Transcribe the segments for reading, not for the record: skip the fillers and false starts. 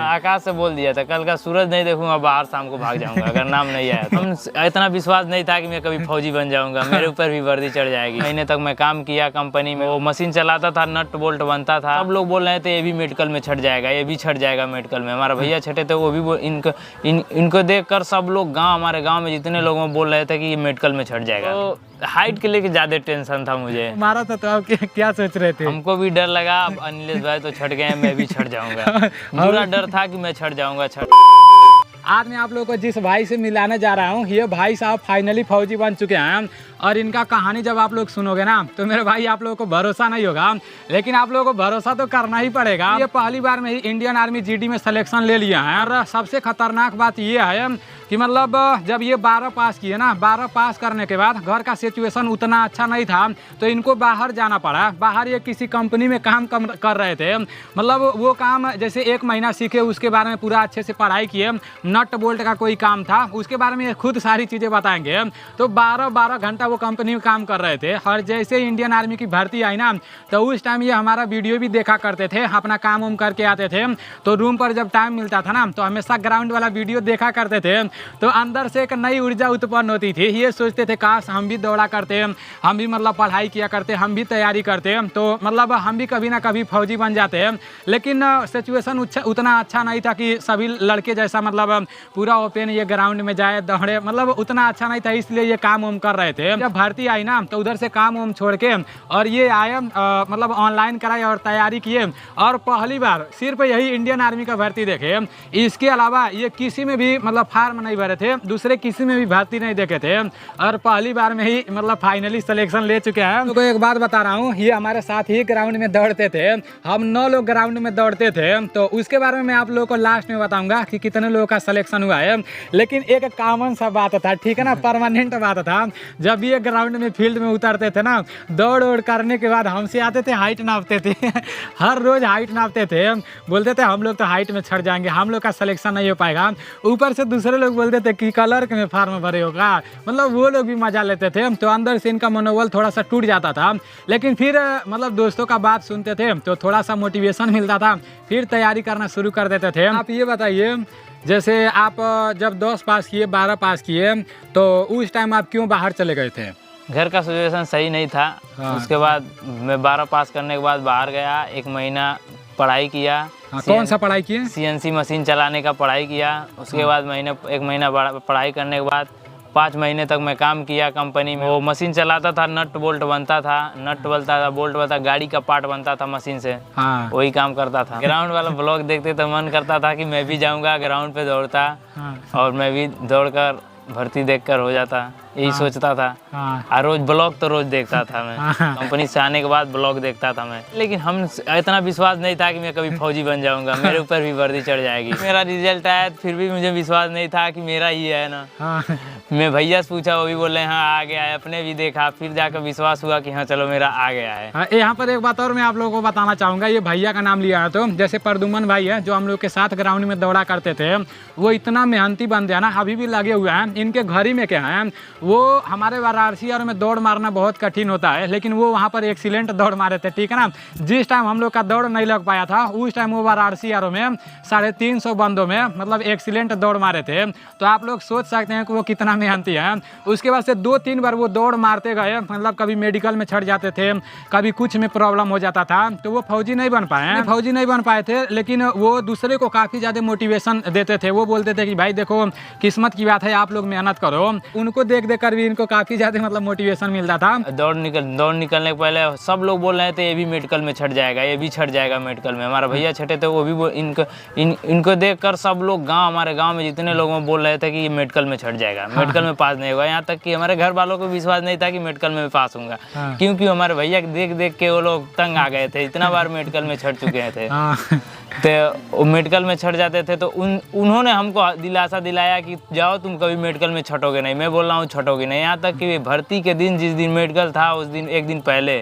आकाश से बोल दिया था कल का सूरज नहीं देखूंगा बाहर शाम को भाग जाऊंगा अगर नाम नहीं आया तो। हम इतना विश्वास नहीं था कि मैं कभी फौजी बन जाऊंगा, मेरे ऊपर भी वर्दी चढ़ जाएगी। महीने तक मैं काम किया कंपनी में, वो मशीन चलाता था, नट बोल्ट बनता था। सब लोग बोल रहे थे ये भी मेडिकल में छट जाएगा, ये भी छट जाएगा मेडिकल में। हमारा भैया छटे थे, वो भी इनको देखकर सब लोग हमारे गाँव में जितने लोग बोल रहे थे कि ये मेडिकल में छट जाएगा। तो हाइट के लेके ज्यादा टेंशन था मुझे। मारा था तो आप क्या सोच रहे थे? हमको भी डर लगा, अब अनिलेश भाई तो छट गए, मैं भी छट जाऊंगा। पूरा डर था कि मैं छट जाऊंगा। आज मैं आप लोगों को जिस भाई से मिलाने जा रहा हूँ, ये भाई साहब फाइनली फौजी बन चुके हैं। और इनका कहानी जब आप लोग सुनोगे ना तो मेरे भाई आप लोगों को भरोसा नहीं होगा, लेकिन आप लोगों को भरोसा तो करना ही पड़ेगा। ये पहली बार में ही इंडियन आर्मी जीडी में सिलेक्शन ले लिया है। और सबसे खतरनाक बात ये है कि मतलब जब ये 12 पास किए ना, 12 पास करने के बाद घर का सिचुएशन उतना अच्छा नहीं था, तो इनको बाहर जाना पड़ा। बाहर ये किसी कंपनी में काम कर रहे थे। मतलब वो काम जैसे 1 महीना सीखे, उसके बारे में पूरा अच्छे से पढ़ाई किए। नट बोल्ट का कोई काम था, उसके बारे में खुद सारी चीज़ें बताएंगे। तो 12 घंटा वो कंपनी में काम कर रहे थे। और जैसे इंडियन आर्मी की भर्ती आई ना, तो उस टाइम ये हमारा वीडियो भी देखा करते थे, अपना काम वाम करके आते थे। तो रूम पर जब टाइम मिलता था ना, तो हमेशा ग्राउंड वाला वीडियो देखा करते थे। तो अंदर से एक नई ऊर्जा उत्पन्न होती थी। ये सोचते थे काश हम भी दौड़ा करते, हम भी मतलब पढ़ाई किया करते, हम भी तैयारी करते, तो मतलब हम भी कभी ना कभी फौजी बन जाते। लेकिन सिचुएशन उतना अच्छा नहीं था कि सभी लड़के जैसा मतलब पूरा ओपन ये ग्राउंड में जाए दौड़े, मतलब उतना अच्छा नहीं था। इसलिए ये काम वाम कर रहे थे। जब भर्ती आई ना, तो उधर से काम वाम छोड़ के और ये आए, मतलब ऑनलाइन कराए और तैयारी किए। और पहली बार सिर्फ यही इंडियन आर्मी का भर्ती देखे, इसके अलावा ये किसी में भी मतलब फार्म नहीं भरे थे, दूसरे किसी में भी भर्ती नहीं देखे थे। और पहली बार में ही मतलब फाइनली सिलेक्शन ले चुके हैं। तो एक बात बता रहा हूँ, ये हमारे साथ ही ग्राउंड में दौड़ते थे। हम 9 लोग ग्राउंड में दौड़ते थे। तो उसके बारे में मैं आप लोगों को लास्ट में बताऊंगा कि कितने लोगों का सिलेक्शन हुआ है। लेकिन एक कॉमन सा बात था, ठीक है ना, परमानेंट बात था। जब ये ग्राउंड में फील्ड में उतरते थे ना, दौड़ करने के बाद हमसे आते थे, हाइट नापते थे। हर रोज हाइट नापते थे, बोलते थे हम लोग तो हाइट में छट जाएंगे, हम लोग का सिलेक्शन नहीं हो पाएगा। ऊपर से दूसरे लोग बोलते थे कि कलर में फार्म भरे होगा, मतलब वो लोग भी मजा लेते थे। तो अंदर से इनका मनोबल थोड़ा सा टूट जाता था। लेकिन फिर मतलब दोस्तों का बात सुनते थे तो थोड़ा सा मोटिवेशन मिलता था, फिर तैयारी करना शुरू कर देते थे। आप ये बताइए, जैसे आप जब 10 पास किए, 12 पास किए, तो उस टाइम आप क्यों बाहर चले गए थे? घर का सिचुएशन सही नहीं था। उसके बाद मैं 12 पास करने के बाद बाहर गया, 1 महीना पढ़ाई किया। कौन सा पढ़ाई किए? CNC मशीन चलाने का पढ़ाई किया। उसके बाद 1 महीना पढ़ाई करने के बाद 5 महीने तक मैं काम किया कंपनी में। वो मशीन चलाता था, नट बोल्ट बनता था, नट बनता था, बोल्ट बनता, गाड़ी का पार्ट बनता था मशीन से। वही काम करता था। ग्राउंड वाला ब्लॉग देखते तो मन करता था कि मैं भी जाऊंगा ग्राउंड पे दौड़ता, और मैं भी दौड़कर भर्ती देखकर हो जाता, यही सोचता था। और रोज ब्लॉग तो रोज देखता था मैं। कंपनी से आने के बाद ब्लॉग देखता था मैं। लेकिन हम इतना विश्वास नहीं था कि मैं कभी फौजी बन जाऊंगा, मेरे ऊपर भी वर्दी चढ़ जाएगी। मेरा रिजल्ट आया फिर भी मुझे विश्वास नहीं था कि मेरा ही है ना। मैं भैया से पूछा, वो भी बोले हाँ आ गया है। अपने भी देखा, फिर जाकर विश्वास हुआ कि हाँ चलो मेरा आ गया है। यहाँ पर एक बात और मैं आप लोगों को बताना चाहूँगा। ये भैया का नाम लिया है, तो जैसे प्रदुमन भाई है जो हम लोग के साथ ग्राउंड में दौड़ा करते थे, वो इतना मेहनती बन गया ना, अभी भी लगे हुए हैं। इनके घर ही में क्या है, वो हमारे वाराणसी में दौड़ मारना बहुत कठिन होता है, लेकिन वो वहाँ पर एक्सीलेंट दौड़ मारे थे, ठीक है ना। जिस टाइम हम लोग का दौड़ नहीं लग पाया था, उस टाइम वो वाराणसी में 350 बंदों में मतलब एक्सीलेंट दौड़ मारे थे। तो आप लोग सोच सकते हैं कि वो कितना मेहनती है। उसके बाद से 2-3 बार वो दौड़ मारते गए, मतलब कभी मेडिकल में छट जाते थे, कभी कुछ में प्रॉब्लम हो जाता था, तो वो फौजी नहीं बन पाए थे। लेकिन वो दूसरे को काफ़ी ज़्यादा मोटिवेशन देते थे। वो बोलते थे कि भाई देखो किस्मत की बात है, आप लोग मेहनत करो। उनको देख कर भी इनको काफ़ी ज़्यादा मतलब मोटिवेशन मिलता था। दौड़ निकलने के पहले सब लोग बोल रहे थे ये भी मेडिकल में छट जाएगा, ये भी छट जाएगा मेडिकल में। हमारा भैया छटे थे, वो भी इनको देखकर सब लोग हमारे गांव में जितने लोग बोल रहे थे कि ये मेडिकल में छट जाएगा, मेडिकल में पास नहीं होगा। यहाँ तक कि हमारे घर वालों को विश्वास नहीं था कि मेडिकल में पास होऊंगा, क्योंकि हमारे भैया देख के वो लोग तंग आ गए थे, इतना बार मेडिकल में छट चुके थे। तो मेडिकल में छट जाते थे, तो उन्होंने हमको दिलासा दिलाया कि जाओ तुम कभी मेडिकल में छटोगे नहीं। मैं बोल रहा हूँ छटोगे नहीं। यहाँ तक कि भर्ती के दिन, जिस दिन मेडिकल था, उस दिन 1 दिन पहले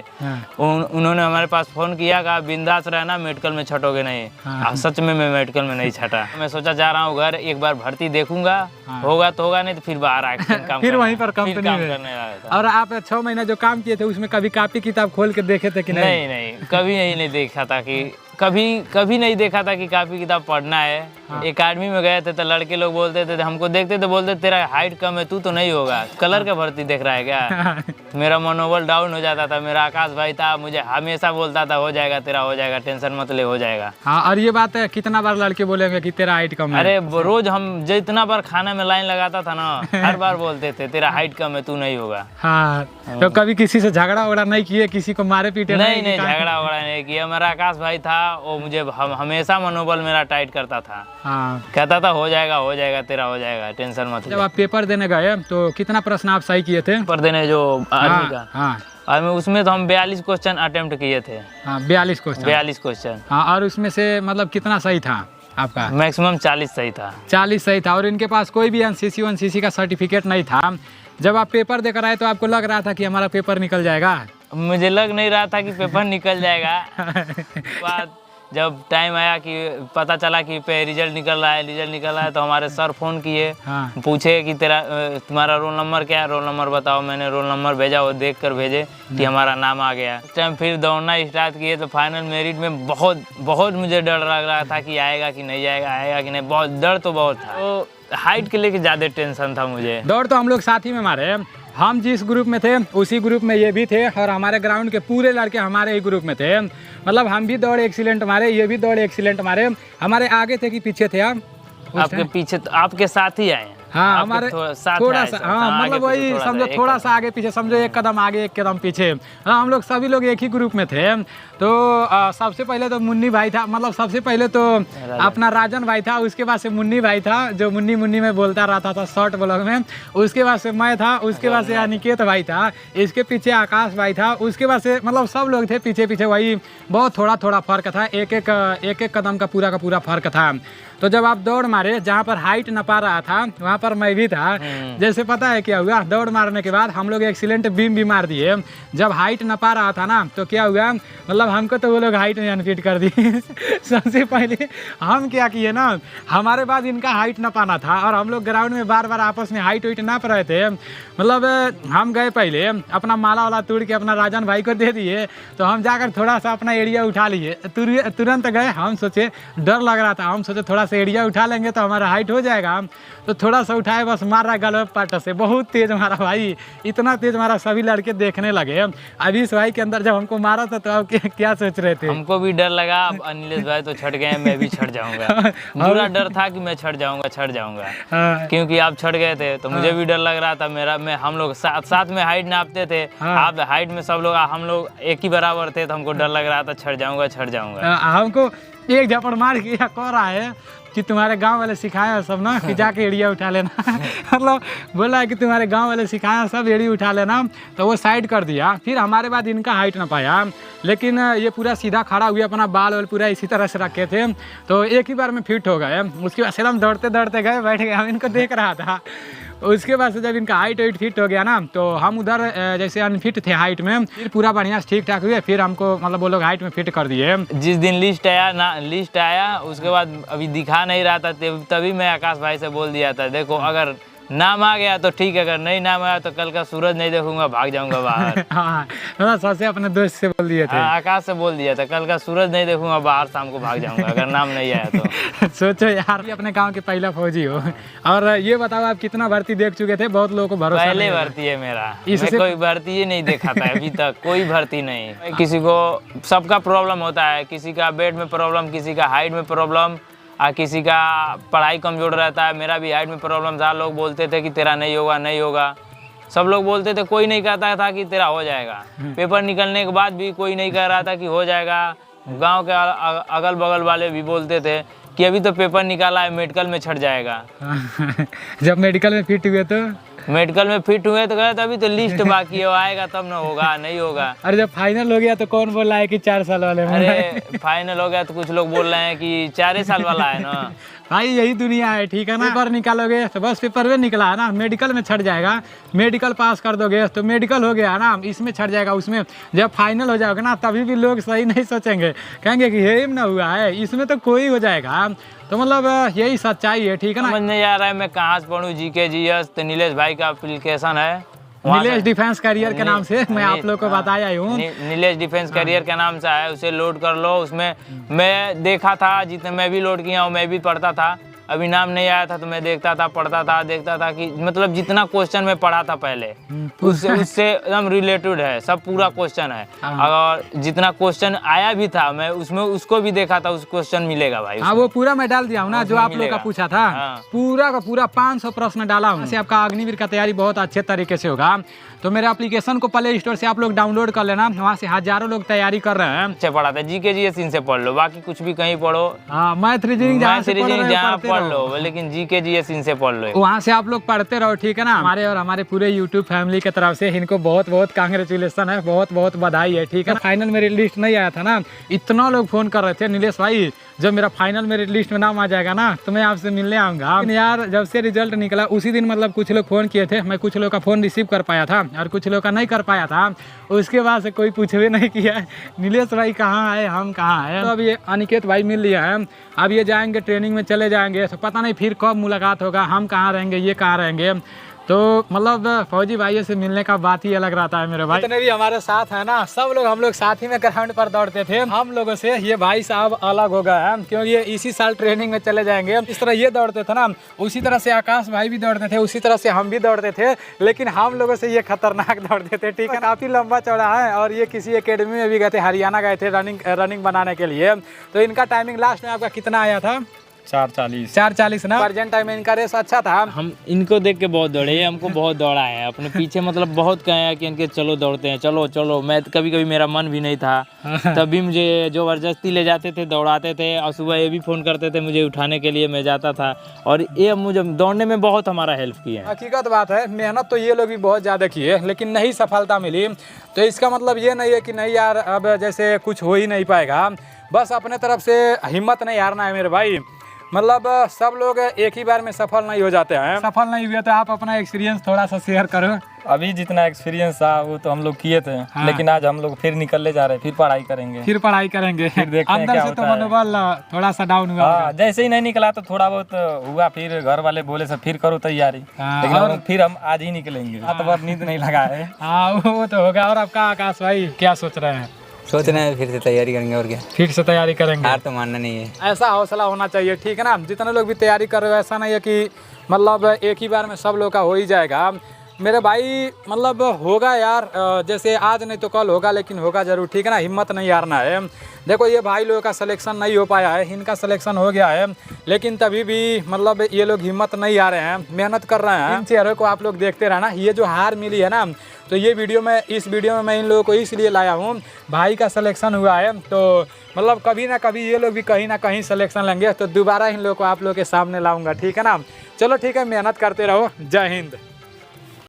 उन्होंने हमारे पास फ़ोन किया, कहा बिंदास रहना, मेडिकल में छटोगे नहीं। सच में मैं मेडिकल में नहीं छटा। मैं सोचा जा रहा हूँ घर, एक बार भर्ती देखूंगा, होगा तो होगा, नहीं तो फिर बाहर आके फिर वहीं पर कंपनी में करने लगा था। और आप 6 महीना जो काम किए थे, उसमें कभी कॉपी किताब खोल के देखे थे कि नहीं? नहीं, कभी नहीं देखा था कि कभी कभी नहीं देखा था कि कापी किताब पढ़ना है। एकेडमी में गए थे तो लड़के लोग बोलते थे, हमको देखते थे, बोलते तेरा हाइट कम है, तू तो नहीं होगा, कलर का भर्ती देख रहा है क्या। मेरा मनोबल डाउन हो जाता था। मेरा आकाश भाई था, मुझे हमेशा बोलता था हो जाएगा तेरा, हो जाएगा, टेंशन मत ले, हो जाएगा। हाँ, और ये बात है, कितना बार लड़के बोलेंगे कि तेरा हाइट कम है। अरे रोज हम जितना बार खाना में लाइन लगाता था ना, हर बार बोलते थे तेरा हाइट कम है, तू नहीं होगा। हाँ, तो कभी किसी से झगड़ा वगड़ा नहीं किए, किसी को मारे पीटे नहीं, झगड़ा वगड़ा नहीं किया। मेरा आकाश भाई था, वो मुझे हमेशा मनोबल मेरा टाइट करता था। हाँ, कहता था हो जाएगा तेरा, हो जाएगा, टेंशन मत ले। जब आप पेपर देने गए तो कितना प्रश्न आप सही किए थे? पेपर देने जो आर्मी का, हाँ, और उसमें तो हम 42 क्वेश्चन अटेम्प्ट किए थे। हाँ, 42 क्वेश्चन। 42 क्वेश्चन। हाँ, और उसमें से मतलब कितना सही था आपका? मैक्सिमम 40 सही था। 40 सही था। और इनके पास कोई भी एनसीसी का सर्टिफिकेट नहीं था। जब आप पेपर देकर आए तो आपको लग रहा था कि हमारा पेपर निकल जाएगा? मुझे लग नहीं रहा था कि पेपर निकल जाएगा। बाद जब टाइम आया कि पता चला कि पे रिजल्ट निकल रहा है, तो हमारे सर फ़ोन किए। हाँ। पूछे कि तुम्हारा रोल नंबर क्या है, रोल नंबर बताओ। मैंने रोल नंबर भेजा, वो देख कर भेजे कि हमारा नाम आ गया। उस टाइम फिर दौड़ना स्टार्ट किए तो फाइनल मेरिट में बहुत मुझे डर लग रहा था कि आएगा कि नहीं आएगा कि नहीं। बहुत डर तो बहुत था। तो हाइट के लेके ज़्यादा टेंशन था मुझे। दौड़ तो हम लोग साथ ही में मारे। हम जिस ग्रुप में थे उसी ग्रुप में ये भी थे, और हमारे ग्राउंड के पूरे लड़के हमारे ही ग्रुप में थे। मतलब हम भी दौड़ एक्सीलेंट मारे, ये भी दौड़ एक्सीलेंट मारे। हमारे आगे थे कि पीछे थे आप? आपके पीछे, आपके साथ ही आए। हाँ, हमारे थोड़ा सा, हाँ, मतलब वही समझो, थोड़ा सा आगे पीछे, समझो एक कदम आगे एक कदम पीछे। हाँ, हम लोग सभी लोग एक ही ग्रुप में थे। तो सबसे पहले तो मुन्नी भाई था, मतलब सबसे पहले तो अपना राजन भाई था, उसके बाद से मुन्नी भाई था जो मुन्नी में बोलता रहता था शॉर्ट ब्लॉग में। उसके बाद से मैं था, उसके बाद से अनिकेत भाई था, इसके पीछे आकाश भाई था, उसके बाद से मतलब सब लोग थे पीछे पीछे। वही बहुत थोड़ा फर्क था, एक कदम का पूरा फर्क था। तो जब आप दौड़ मारे, जहाँ पर हाइट न पा रहा था वहाँ पर मैं भी था। जैसे पता है क्या हुआ, दौड़ मारने के बाद हम लोग एक्सीलेंट बीम भी मार दिए। जब हाइट न पा रहा था ना, तो क्या हुआ, मतलब हमको तो वो लोग हाइट में अनफिट कर दिए। सबसे पहले हम क्या किए ना, हमारे बाद इनका हाइट न पाना था, और हम लोग ग्राउंड में बार आपस में हाइट वाइट नाप रहे थे। मतलब हम गए पहले, अपना माला वाला तोड़ के अपना राजन भाई को दे दिए। तो हम जाकर थोड़ा सा अपना एरिया उठा लिए, तुरंत गए। हम सोचे, डर लग रहा था, हम सोचे थोड़ा सा एरिया उठा लेंगे तो हमारा हाइट हो जाएगा। तो थोड़ा सा उठाए, बस मार रहा गलत पाट से, बहुत तेज मारा भाई, इतना तेज मारा सभी लड़के देखने लगे। अभी इस भाई के अंदर जब हमको मारा था तो आप क्या सोच रहे थे? हमको भी डर लगा। अब अनिलेश भाई तो छट गए, मैं भी छट जाऊंगा। पूरा डर था कि मैं छट जाऊंगा। हाँ। क्योंकि आप छट गए थे तो मुझे भी डर लग रहा था। हम लोग साथ में हाइट नापते थे। आप हाइट में सब लोग, हम लोग एक ही बराबर थे, तो हमको डर लग रहा था छट जाऊंगा। हमको एक झपड़ मार के कह रहा है कि तुम्हारे गांव वाले सिखाया सब ना कि जाके एड़िया उठा लेना। मतलब बोला है कि तुम्हारे गांव वाले सिखाया सब एड़ी उठा लेना। तो वो साइड कर दिया। फिर हमारे बाद इनका हाइट ना पाया, लेकिन ये पूरा सीधा खड़ा हुआ, अपना बाल वाल पूरा इसी तरह से रखे थे। तो एक ही बार में फिट हो गए। उसके बाद से हम दौड़ते गए, बैठ गए, हम इनको देख रहा था। उसके बाद से जब इनका हाइट वाइट फिट हो गया ना, तो हम उधर जैसे अनफिट थे हाइट में, फिर पूरा बढ़िया से ठीक ठाक हुए। फिर हमको मतलब वो लोग हाइट में फिट कर दिए। जिस दिन लिस्ट आया उसके बाद अभी दिखा नहीं रहा था, तभी मैं आकाश भाई से बोल दिया था, देखो अगर नाम आ गया तो ठीक है, अगर नहीं नाम आया तो कल का सूरज नहीं देखूंगा, भाग जाऊंगा बाहर। हाँ, सबसे अपने दोस्त से बोल दिए थे। आकाश से बोल दिया था, कल का सूरज नहीं देखूंगा बाहर, शाम को भाग जाऊंगा अगर नाम नहीं आया तो। सोचो यार, अपने गांव के पहला फौजी हो। और ये बताओ, आप कितना भर्ती देख चुके थे? बहुत लोगों को भरोसा पहले भर्ती है मेरा, मैं कोई भर्ती ही नहीं देखा था अभी तक, कोई भर्ती नहीं। किसी को सबका प्रॉब्लम होता है, किसी का बेड में प्रॉब्लम, किसी का हाइट में प्रॉब्लम, किसी का पढ़ाई कमजोर रहता है। मेरा भी हाइट में प्रॉब्लम था। लोग बोलते थे कि तेरा नहीं होगा, सब लोग बोलते थे, कोई नहीं कहता था कि तेरा हो जाएगा। पेपर निकलने के बाद भी कोई नहीं कह रहा था कि हो जाएगा। गांव के अगल बगल वाले भी बोलते थे कि अभी तो पेपर निकाला है, मेडिकल में छट जाएगा। जब मेडिकल में फिट हुए तो गए, अभी तो लिस्ट बाकी है, आएगा तब ना होगा, नहीं होगा। अरे जब फाइनल हो गया तो कौन बोल रहा है कि 4 साल वाले? अरे फाइनल हो गया तो कुछ लोग बोल रहे हैं कि 4 साल वाला है ना। भाई यही दुनिया है, ठीक है ना। पेपर निकालोगे तो बस पेपर में निकला है ना, मेडिकल में छट जाएगा। मेडिकल पास कर दोगे तो मेडिकल हो गया ना, इसमें छट जाएगा। उसमें जब फाइनल हो जाएगा ना, तभी भी लोग सही नहीं सोचेंगे, कहेंगे कि ये ना हुआ है, इसमें तो कोई हो जाएगा। तो मतलब यही सच्चाई है, ठीक है ना। समझ नहीं आ रहा है मैं कहाँ से पढ़ूँ। GK GS तो नीलेश भाई का एप्लीकेशन है, वहाँ नीलेश से- डिफेंस करियर के नाम से मैं आप लोग को बताया ही हूँ। नीलेश डिफेंस करियर के नाम से है, उसे लोड कर लो। उसमें मैं देखा था, जितने मैं भी लोड किया हूँ, मैं भी पढ़ता था। अभी नाम नहीं आया था तो मैं देखता था, पढ़ता था, देखता था कि मतलब जितना क्वेश्चन मैं पढ़ा था पहले उससे एकदम रिलेटेड है, सब पूरा क्वेश्चन है। अगर जितना क्वेश्चन आया भी था मैं उसमें उसको भी देखा था, उस क्वेश्चन मिलेगा भाई। हाँ वो पूरा मैं डाल दिया हूँ ना, जो आप लोग का पूछा था। हाँ। पूरा का पूरा 500 प्रश्न डाला हूँ। से आपका अग्निवीर का तैयारी बहुत अच्छे तरीके से होगा। तो मेरे एप्लीकेशन को प्ले स्टोर से आप लोग डाउनलोड कर लेना, वहाँ से हजारों लोग तैयारी कर रहे हैं। अच्छे पढ़ाते हैं, जीके जीएस इनसे पढ़ लो, बाकी कुछ भी कहीं पढ़ो, हाँ मैथ रीजनिंग जहाँ से पढ़ रहे हो, जहाँ पढ़ते पढ़ रहो। लो, लेकिन जीके जीएस इनसे पढ़ लो। वहाँ से आप लोग पढ़ते रहो, ठीक है ना। हमारे और हमारे पूरे यूट्यूब फैमिली की तरफ से इनको बहुत बहुत कांग्रेचुलेसन है, बहुत बहुत बधाई है, ठीक है। फाइनल मेरिट लिस्ट नहीं आया था ना, इतना लोग फोन कर रहे थे, नीलेश भाई जब मेरा फाइनल मेरिट लिस्ट में नाम आ जाएगा ना तो मैं आपसे मिलने आऊँगा। यार जब से रिजल्ट निकला उसी दिन मतलब कुछ लोग फ़ोन किए थे, मैं कुछ लोग का फ़ोन रिसीव कर पाया था और कुछ लोग का नहीं कर पाया था। उसके बाद से कोई पूछवे नहीं किया नीलेश भाई कहाँ आए, हम कहाँ आए। तो अब ये अनिकेत भाई मिल लिया है, अब ये जाएंगे ट्रेनिंग में चले जाएंगे, तो पता नहीं फिर कब मुलाकात होगा, हम कहाँ रहेंगे, ये कहाँ रहेंगे। तो मतलब फौजी भाइयों से मिलने का बात ही अलग रहता है मेरे भाई। जितने भी हमारे साथ है ना, सब लोग हम लोग साथ ही में ग्राउंड पर दौड़ते थे। हम लोगों से ये भाई साहब अलग हो गए हैं, क्योंकि ये इसी साल ट्रेनिंग में चले जाएंगे। इस तरह ये दौड़ते थे ना, उसी तरह से आकाश भाई भी दौड़ते थे, उसी तरह से हम भी दौड़ते थे, लेकिन हम लोगों से ये खतरनाक दौड़ते थे, ठीक है। काफी लंबा चौड़ा है और ये किसी एकेडमी में भी गए थे, हरियाणा गए थे रनिंग बनाने के लिए। तो इनका टाइमिंग लास्ट में आपका कितना आया था? 4:40 ना। प्रेजेंट टाइम में इनका रेस अच्छा था। हम इनको देख के बहुत दौड़े, ये हमको बहुत दौड़ा है अपने पीछे, मतलब बहुत कहे हैं कि इनके चलो दौड़ते हैं, चलो चलो। मैं कभी कभी मेरा मन भी नहीं था, तभी मुझे जबरदस्ती ले जाते थे, दौड़ाते थे, और सुबह ये भी फ़ोन करते थे मुझे उठाने के लिए, मैं जाता था। और ये मुझे दौड़ने में बहुत हमारा हेल्प किया है। हकीकत बात है, मेहनत तो ये लोग भी बहुत ज़्यादा किए, लेकिन नहीं सफलता मिली। तो इसका मतलब ये नहीं है कि नहीं यार अब जैसे कुछ हो ही नहीं पाएगा, बस अपने तरफ से हिम्मत नहीं हारना है मेरे भाई। मतलब सब लोग एक ही बार में सफल नहीं हो जाते हैं। सफल नहीं हुए तो आप अपना एक्सपीरियंस थोड़ा सा शेयर करो। अभी जितना एक्सपीरियंस था वो तो हम लोग किए थे, हाँ। लेकिन आज हम लोग फिर निकलने जा रहे हैं, फिर पढ़ाई करेंगे, फिर पढ़ाई करेंगे, फिर देखते हैं अंदर क्या से तो होता है। मनोबल थोड़ा सा डाउन हुआ हाँ, होगा। जैसे ही नहीं निकला तो थोड़ा बहुत हुआ, फिर घर वाले बोले सब फिर करो तैयारी, हाँ, लेकिन और- हम फिर हम आज ही निकलेंगे। रात भर नींद नहीं लगा है। हाँ वो तो होगा। और आपका आकाश भाई क्या सोच रहे हैं? सोच रहे हैं फिर से तैयारी करेंगे, और क्या, फिर से तैयारी करेंगे। हार तो मानना नहीं है। ऐसा हौसला होना चाहिए, ठीक है ना। जितने लोग भी तैयारी कर रहे हो, ऐसा नहीं है कि मतलब एक ही बार में सब लोग का हो ही जाएगा मेरे भाई। मतलब होगा यार, जैसे आज नहीं तो कल होगा, लेकिन होगा जरूर, ठीक है ना। हिम्मत नहीं हारना है। देखो ये भाई लोगों का सिलेक्शन नहीं हो पाया है, इनका सिलेक्शन हो गया है, लेकिन तभी भी मतलब ये लोग हिम्मत नहीं आ रहे हैं, मेहनत कर रहे हैं। इन चेहरों को आप लोग देखते रहना। ये जो हार मिली है ना, तो ये इस वीडियो में मैं इन लोगों को इसलिए लाया हूँ, भाई का सिलेक्शन हुआ है, तो मतलब कभी ना कभी ये लोग भी कहीं ना कहीं सिलेक्शन लेंगे, तो दोबारा इन लोगों को आप लोग के सामने लाऊंगा, ठीक है ना। चलो ठीक है, मेहनत करते रहो। जय हिंद।